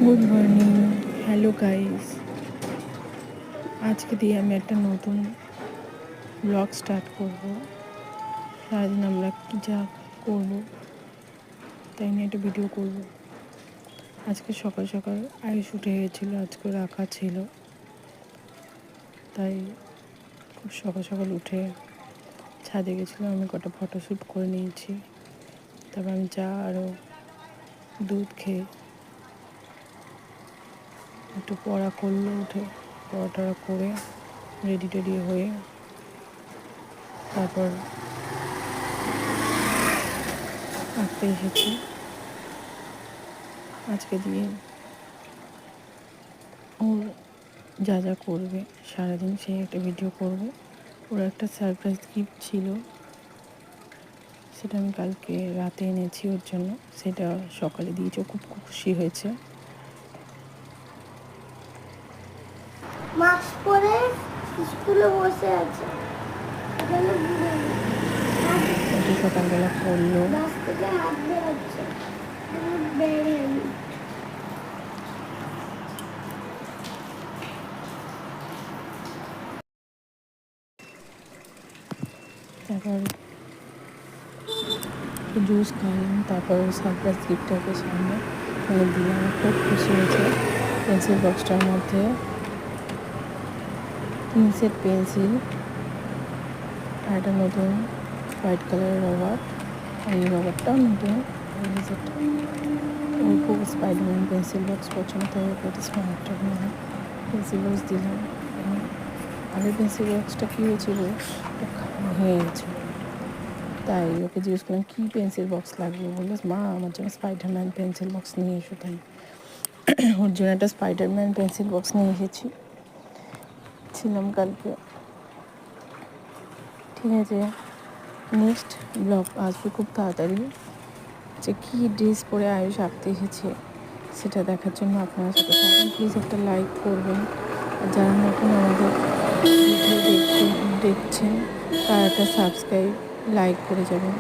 Good morning, hello guys. আজকে দিয়ে আমি একটা নতুন ব্লগ স্টার্ট করব। সারাদিন আমরা যা করব তাই নিয়ে একটা ভিডিও করব। আজকে সকাল সকাল আয়ুষ উঠে গেছিলো, আজকে রাখা ছিল, তাই খুব সকাল সকাল উঠে ছাদে গেছিলাম। আমি কটা ফটোশ্যুট করে নিয়েছি। তারপর আমি চা আরও দুধ খেয়ে একটু পড়া করলো, উঠে পড়াটা করে রেডি টেডি হয়ে তারপর আঁকতে এসেছি। আজকে দিয়ে ওর যা যা করবে সারাদিন সেই একটা ভিডিও করব। ওর একটা সারপ্রাইজ গিফট ছিল, সেটা আমি কালকে রাতে এনেছি ওর জন্য। সেটা সকালে দিয়েছে, খুব খুশি হয়েছে। মাস্ক পরে স্কুলে বসে আছে, সকালবেলা করলো। তারপর জুস খাইলাম, তারপর সারপ্রাইজ গিফটটাকে সামনে দিলাম। খুব খুশি হয়েছে। পেন্সিল বক্সটার মধ্যে 3 সেট পেন্সিল আর একটা নতুন হোয়াইট কালারের রবার। এই রবারটাও নতুন। ওর খুব স্পাইডারম্যান পেন্সিল বক্স পছন্দ, তাই ওকে স্মার্টটা নিয়ে পেন্সিল বক্স দিলাম। আগের পেন্সিল বক্সটা কী হয়েছিল, ভেঙে গেছিলো। তাই ওকে জিজ্ঞেস করলাম কী পেন্সিল বক্স লাগবে, বললো মা আমার জন্য স্পাইডারম্যান পেন্সিল বক্স নিয়ে এসো। তাই ওর জন্য একটা স্পাইডারম্যান পেন্সিল বক্স নিয়ে ছিলাম কালকে। ঠিক আছে, নেক্সট ব্লগ আসবে খুব তাড়াতাড়ি। যে কী ড্রেস পরে আয়ুষ আঁকতে এসেছে সেটা দেখার জন্য আপনারা সাথে থাকুন। প্লিজ একটা লাইক করবেন, আর যারা নতুন আমাদের ভিডিও দেখছেন তারা একটা সাবস্ক্রাইব লাইক করে যাবেন,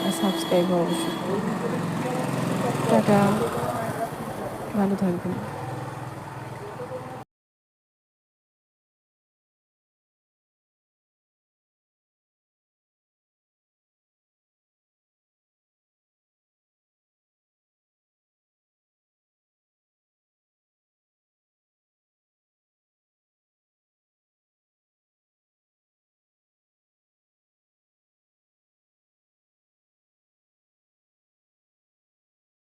আর সাবস্ক্রাইব অবশ্যই করবেন। টাটা, ভালো থাকবেন।